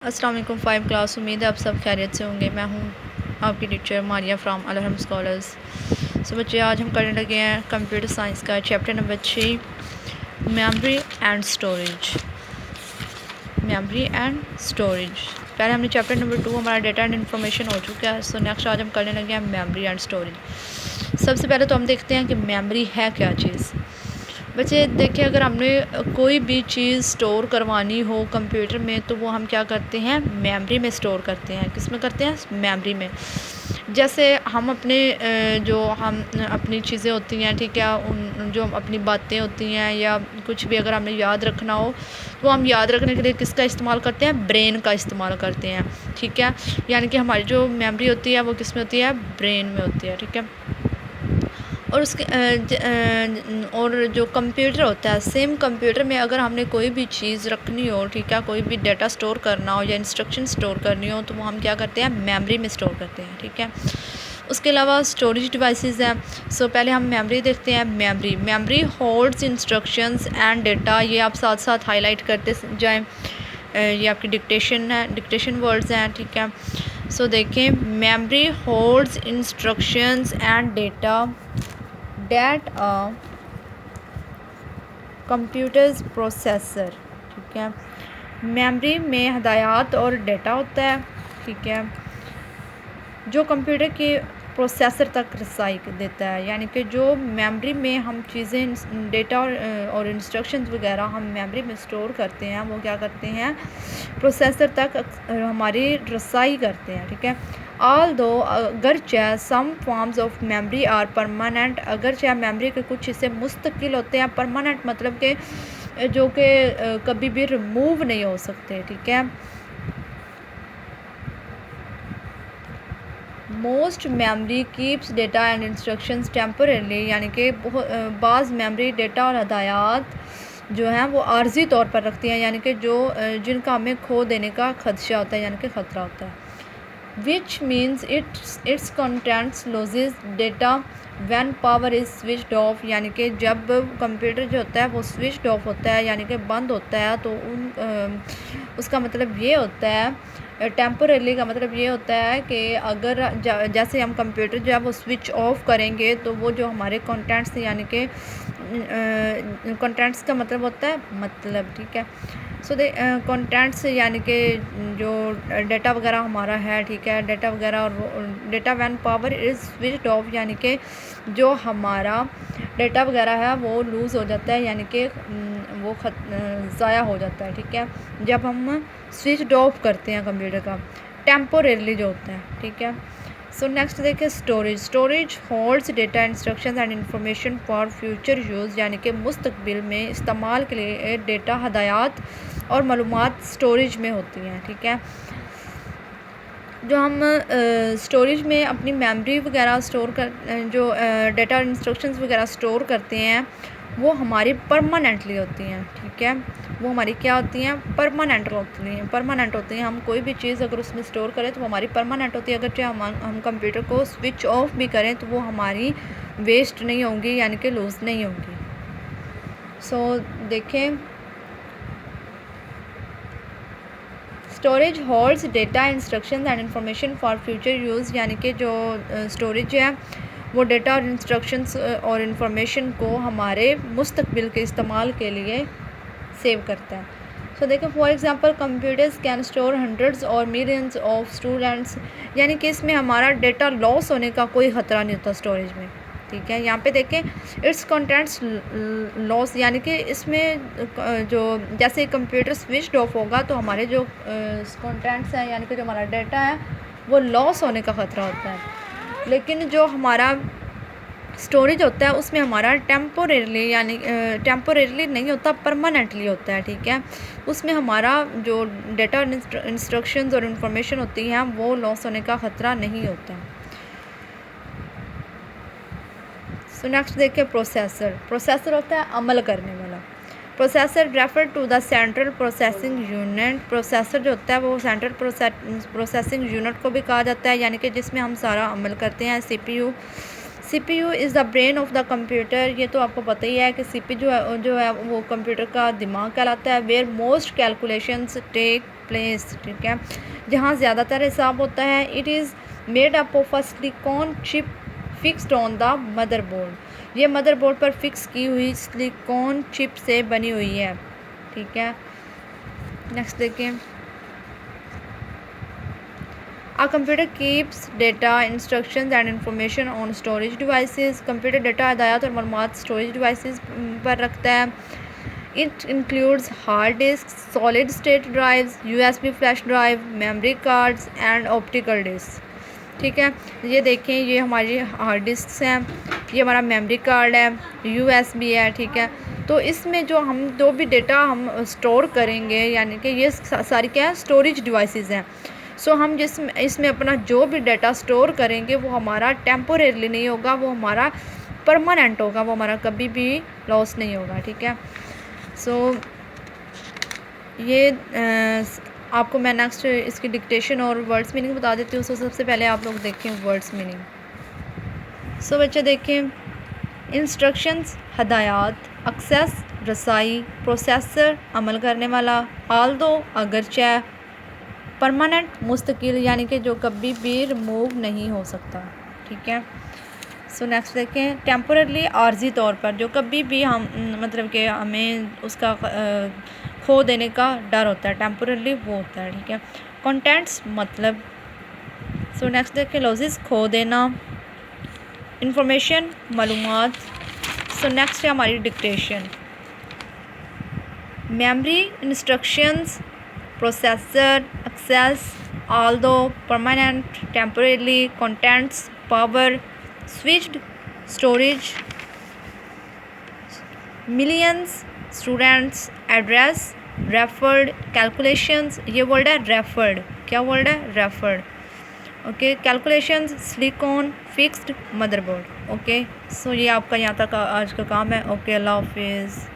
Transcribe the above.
अस्सलाम वालेकुम 5 क्लास। उम्मीद है आप सब खैरियत से होंगे। मैं हूँ आपकी टीचर मारिया फ्राम अलहरम स्कॉलर्स। सो बच्चे, आज हम करने लगे हैं कंप्यूटर साइंस का chapter number 3, memory and storage. Memory and storage. पहले हमने चैप्टर नंबर 2 हमारा डेटा एंड इन्फॉर्मेशन हो चुका है। सो नेक्स्ट आज हम करने लगे हैं मेमोरी एंड स्टोरेज। सबसे पहले तो हम देखते हैं कि मेमोरी है क्या चीज़। बच्चे देखिए, अगर हमने कोई भी चीज़ स्टोर करवानी हो कंप्यूटर में तो वो हम क्या करते हैं, मेमोरी में स्टोर करते हैं। किस में करते हैं? मेमोरी में। जैसे हम अपने जो हम अपनी चीज़ें होती हैं, ठीक है, उन जो अपनी बातें होती हैं या कुछ भी अगर हमने याद रखना हो तो हम याद रखने के लिए किसका इस्तेमाल करते हैं? ब्रेन का इस्तेमाल करते हैं। ठीक है, यानी कि हमारी जो मेमोरी होती है वो किस में होती है? ब्रेन में होती है। ठीक है, और उसके और जो कंप्यूटर होता है, सेम कंप्यूटर में अगर हमने कोई भी चीज़ रखनी हो, ठीक है, कोई भी डाटा स्टोर करना हो या इंस्ट्रक्शन स्टोर करनी हो तो वो हम क्या करते हैं? मेमोरी में स्टोर करते हैं। ठीक है, उसके अलावा स्टोरेज डिवाइसेस हैं। सो पहले हम मेमोरी देखते हैं। Memory holds instructions and data. ये आप साथ साथ हाईलाइट करते जाएं। ये आपकी डिक्टेशन है, डिक्टेशन वर्ड्स हैं। ठीक है, सो देखें, memory holds instructions and data that computers processor. ठीक है, मेमोरी में हदायत और डेटा होता है। ठीक है, जो कंप्यूटर के प्रोसेसर तक रसाई देता है, यानी कि जो मेमोरी में हम चीज़ें डेटा और इंस्ट्रक्शंस वगैरह हम मेमोरी में स्टोर करते हैं वो क्या करते हैं? प्रोसेसर तक हमारी रसाई करते हैं। ठीक है, ऑल दो अगरचे some forms of memory are permanent. अगरचे मेमोरी के कुछ हिस्से मुस्तकिल होते हैं। परमानेंट मतलब कि जो कि कभी भी रिमूव नहीं हो सकते। ठीक है, most memory keeps data and instructions temporarily, यानी कि बाज़ मेमोरी डेटा और हदायत जो हैं वो आर्जी तौर पर रखती हैं, यानी कि जो जिनका हमें खो देने का खदशा होता है, यानी कि ख़तरा होता है। Which means it's contents losses data when power is switched off, यानी कि जब कंप्यूटर जो होता है वो स्विच्ड ऑफ होता है, यानी कि बंद होता है, तो उसका मतलब ये होता है, टेम्परेली का मतलब ये होता है कि अगर जैसे हम कंप्यूटर जो है वो स्विच ऑफ करेंगे तो वो जो हमारे कंटेंट्स, यानी कि कंटेंट्स का मतलब होता है मतलब। ठीक है, सो दे कंटेंट्स यानी कि जो डेटा वगैरह हमारा है, ठीक है, डेटा वगैरह और data when power is switched off, यानी कि जो हमारा डेटा वगैरह है वो लूज़ हो जाता है, यानी कि वो ज़ाया हो जाता है। ठीक है, जब हम स्विच ऑफ करते हैं कंप्यूटर का, टेम्पोरेरली जो होता है। ठीक है, सो नेक्स्ट देखिए, storage holds data instructions and information for future use, यानी कि मुस्तकबिल में इस्तेमाल के लिए डेटा, हदायत और मालूमात स्टोरेज में होती हैं। ठीक है, जो हम स्टोरेज में अपनी मेमोरी वगैरह स्टोर कर जो डेटा और इंस्ट्रक्शंस वगैरह स्टोर करते हैं वो हमारी परमानेंटली होती हैं। ठीक है, वो हमारी क्या होती हैं? परमानेंट होती हैं। हम कोई भी चीज़ अगर उसमें स्टोर करें तो वो हमारी परमानेंट होती है। अगर चाहे हम कंप्यूटर को स्विच ऑफ भी करें तो वो हमारी वेस्ट नहीं होंगी, यानी कि लूज़ नहीं होंगी। सो देखें, storage holds data, instructions and information for future use, यानी कि जो स्टोरेज है वो डेटा और इंस्ट्रक्शंस और इंफॉर्मेशन को हमारे मुस्तकबिल के इस्तेमाल के लिए सेव करता है। सो देखो, for example computers can store hundreds और मिलियंस ऑफ स्टूडेंट्स, यानी कि इसमें हमारा डेटा लॉस होने का कोई ख़तरा नहीं होता स्टोरेज में। ठीक है, यहाँ पे देखें, इट्स कंटेंट्स लॉस, यानी कि इसमें जो जैसे कंप्यूटर स्विच्ड ऑफ होगा तो हमारे जो कंटेंट्स हैं, यानी कि जो हमारा डेटा है वो लॉस होने का ख़तरा होता है। लेकिन जो हमारा स्टोरेज होता है उसमें हमारा टेम्पोरेरली, यानी टेम्पोरेरली नहीं होता, परमानेंटली होता है। ठीक है, उसमें हमारा जो डेटा और इंस्ट्रक्शंस और इंफॉर्मेशन होती हैं वो लॉस होने का ख़तरा नहीं होता। सो नेक्स्ट देखिए, प्रोसेसर होता है अमल करने वाला। Processor refer to the central processing unit. Processor जो होता है वो सेंट्रल प्रोसेसिंग यूनिट को भी कहा जाता है, यानी कि जिसमें हम सारा अमल करते हैं। CPU is the brain of the computer, ये तो आपको पता ही है कि CPU जो है वो कंप्यूटर का दिमाग कहलाता है। Where most calculations take place, ठीक है, जहाँ ज़्यादातर हिसाब होता है। It is made up of a silicon chip fixed on the motherboard, ये मदरबोर्ड पर फिक्स की हुई सिलिकॉन चिप से बनी हुई है, ठीक है। नेक्स्ट देखें, A computer keeps data, instructions and information on storage devices. Computer data, हदायत और मालूमात स्टोरेज डिवाइसेस पर रखता है। It includes hard disks, solid state drives, USB flash drive, memory cards and optical disks, ठीक है। ये देखें, ये हमारी हार्ड डिस्क हैं, ये हमारा मेमोरी कार्ड है, USB है, ठीक है। तो इसमें जो भी डेटा हम स्टोर करेंगे, यानी कि ये सारी क्या है, स्टोरेज डिवाइसेस हैं। सो हम इसमें अपना जो भी डाटा स्टोर करेंगे वो हमारा टेम्पोरेरी नहीं होगा, वो हमारा परमानेंट होगा, वो हमारा कभी भी लॉस नहीं होगा, ठीक है। सो ये आपको मैं नेक्स्ट इसकी डिक्टेशन और वर्ड्स मीनिंग बता देती हूँ। सो सबसे पहले आप लोग देखें वर्ड्स मीनिंग। सो बच्चे देखें, इंस्ट्रक्शंस हदायत, एक्सेस रसाई, प्रोसेसर अमल करने वाला, आल्दो अगरचे, परमानेंट मुस्तकिल यानी कि जो कभी भी रिमूव नहीं हो सकता, ठीक है। सो नेक्स्ट देखें, टेम्पोरली आर्जी तौर पर, जो कभी भी हम मतलब कि हमें उसका खो देने का डर होता है, टेम्पोरली वो होता है, ठीक है। कंटेंट्स मतलब। सो नेक्स्ट देखें, लॉसेस खो देना, इंफॉर्मेशन मालूमात। सो नेक्स्ट है हमारी dictation. Memory, instructions, processor, access, although permanent, temporarily, contents, power, switched, storage, millions, students, address, referred, calculations, ये वर्ड है referred, क्या वर्ड है referred, okay. Calculations, silicon, fixed, motherboard, okay. So ये आपका यहाँ तक आज का काम है, ओके। अल्लाह हाफिज़।